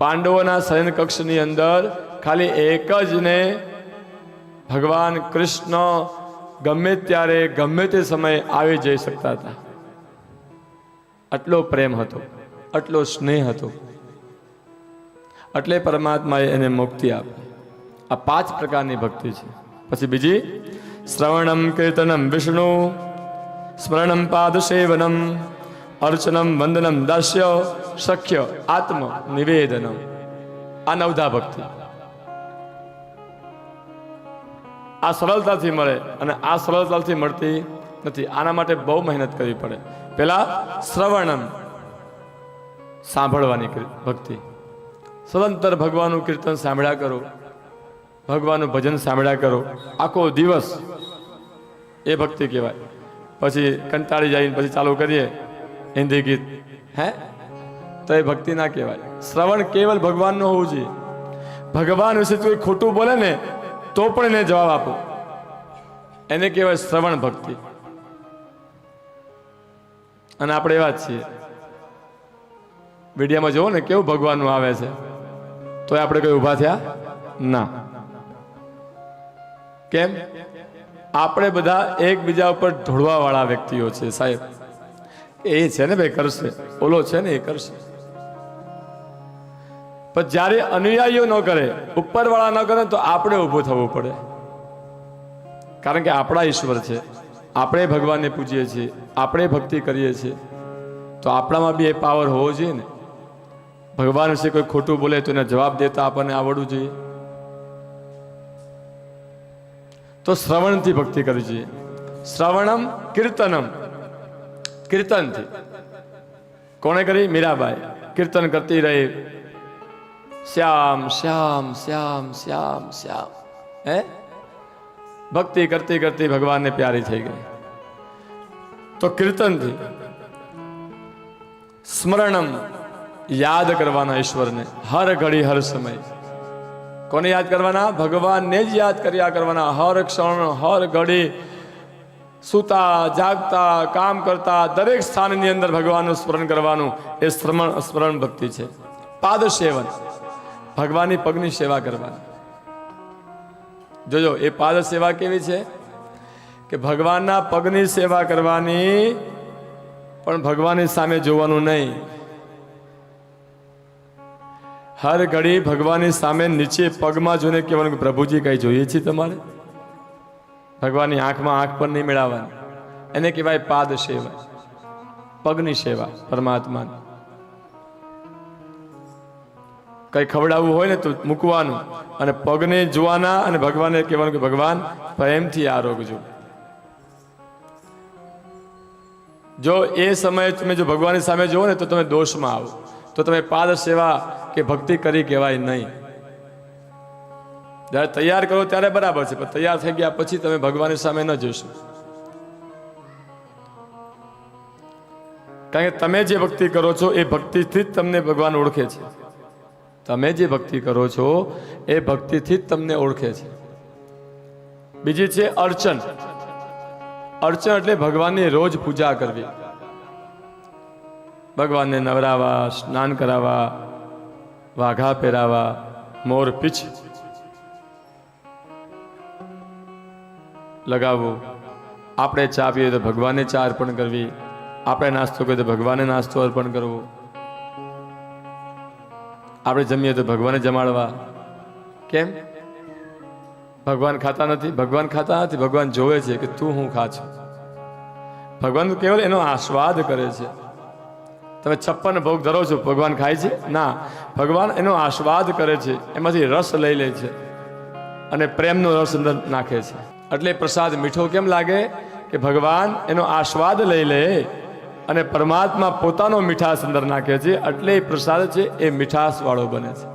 પાંડવોના શયન કક્ષની અંદર ખાલી એક જ ને ભગવાન કૃષ્ણ ગમે ત્યારે ગમે તે સમયે આવી જઈ શકતા હતા. આટલો પ્રેમ હતો, આટલો સ્નેહ હતો, એટલે પરમાત્માએ એને મુક્તિ આપી. આ 5 પ્રકારની ભક્તિ છે. પછી બીજી શ્રવણમ કીર્તનમ વિષ્ણુ, સ્મરણમ પાદસેવનમ, અર્ચનમ વંદનમ દાસ્ય, સખ્ય આત્મ નિવેદનમ. આ 9ધા ભક્તિ. આ સરળતાથી મળે અને આ સરળતાથી મળતી નથી. આના માટે બહુ મહેનત કરવી પડે. પેલા શ્રવણમ, સાંભળવાની ભક્તિ. સદંતર ભગવાનનું કીર્તન સાંભળ્યા કરો, ભગવાનનું ભજન સાંભળ્યા કરો આખો દિવસ, એ ભક્તિ કહેવાય. પછી કંટાળી જઈને પછી ચાલુ કરીએ હિન્દી ગીત, તો એ ભક્તિ ના કહેવાય. શ્રવણ કેવલ ભગવાનનું હોવું જોઈએ. ભગવાન વિશે કોઈ ખોટું બોલે ને તો પણ એને જવાબ આપો, એને કહેવાય શ્રવણ ભક્તિ. અને આપણે એવા જ છીએ. મીડિયામાં જોવો ને કેવું ભગવાનનું આવે છે, તો આપણે કોઈ ઊભા થયા ના. કેમ? આપણે બધા એકબીજા ઉપર ઢોળવા વાળા વ્યક્તિઓ છે સાહેબ. એ છે ને ભાઈ કરશે, ઓલો છે ને એ કરશે. પણ જ્યારે અનુયાયીઓ ન કરે, ઉપરવાળા ન કરે, તો આપણે ઊભું થવું પડે. કારણ કે આપણા ઈશ્વર છે, આપણે ભગવાનને પૂજીએ છીએ, આપણે ભક્તિ કરીએ છીએ, તો આપણામાં બી એ પાવર હોવો જોઈએ ને. ભગવાન વિશે કોઈ ખોટું બોલે તો એને જવાબ દેતા આપણને આવડવું જોઈએ. તો શ્રવણથી ભક્તિ કરવી જોઈએ. શ્રવણમ કીર્તનમ, કીર્તનથી. કોણે કરી? મીરાબાઈ કીર્તન કરતી રહી, શ્યામ શ્યામ શ્યામ શ્યામ શ્યામ. ભક્તિ કરતી કરતી ભગવાનને પ્યારી થઈ ગઈ. તો કીર્તનથી. સ્મરણમ, યાદ કરવાના ઈશ્વરને હર ઘડી હર સમય. કોને યાદ કરવાના? ભગવાનને જ યાદ કર્યા કરવાના. હર ક્ષણ હર ઘડી, સૂતા જાગતા કામ કરતા દરેક સ્થાનની અંદર ભગવાનનું સ્મરણ કરવાનું, એ સ્મરણ ભક્તિ છે. પાદ સેવન, ભગવાનની પગની સેવા કરવાની. જોજો એ પાદ સેવા કેવી છે કે ભગવાનના પગની સેવા કરવાની, પણ ભગવાનની સામે જોવાનું નહીં. હર ઘડી ભગવાનની સામે નીચે પગમાં જોઈને કહેવાનું કે પ્રભુજી કઈ જોઈએ છે તમારે. ભગવાનની આંખમાં આંખ પર નહીં મેળવવાની. એને કહેવાય પાદ સેવા, પગની સેવા પરમાત્માની. કઈ ખવડાવવું હોય ને તો મૂકવાનું અને પગને જોવાના અને ભગવાનને કહેવાનું કે ભગવાન પ્રેમથી આરોગજો. જો એ સમયે તમે જો ભગવાનની સામે જુઓ ને તો તમે દોષમાં આવો, તો તમે પાદ સેવા કે ભક્તિ કરી કહેવાય નહીં. જ્યારે તૈયાર કરો ત્યારે બરાબર છે, પણ તૈયાર થઈ ગયા પછી તમે ભગવાનની સામે ન જોશો. કારણ કે તમે જે ભક્તિ કરો છો એ ભક્તિથી જ તમને ભગવાન ઓળખે છે. તમે જે ભક્તિ કરો છો એ ભક્તિથી જ તમને ઓળખે છે. બીજી છે અર્ચન. અર્ચન એટલે ભગવાનની રોજ પૂજા કરવી. ભગવાનને નવરાવા, સ્નાન કરાવવા, વાઘા પહેરાવા, મોર પીછ લગાવવું. આપણે ચા પીએ તો ભગવાનને ચા અર્પણ કરવી, આપણે નાસ્તો કરીએ તો ભગવાનને નાસ્તો અર્પણ કરવો, આપણે જમીએ તો ભગવાનને જમાડવા. કેમ? ભગવાન ખાતા નથી? ભગવાન ખાતા નથી, ભગવાન જોવે છે કે તું હું ખા છો. ભગવાન કેવલ એનો આસ્વાદ કરે છે. તમે 56 ભોગ ધરો છો, ભગવાન ખાય છે? ના, ભગવાન એનો આસ્વાદ કરે છે, એમાંથી રસ લઈ લે છે અને પ્રેમનો રસ અંદર નાખે છે. એટલે પ્રસાદ મીઠો કેમ લાગે? કે ભગવાન એનો આસ્વાદ લઈ લે અને પરમાત્મા પોતાનો મીઠાશ અંદર નાખે છે, એટલે એ પ્રસાદ છે એ મીઠાશ વાળો બને છે.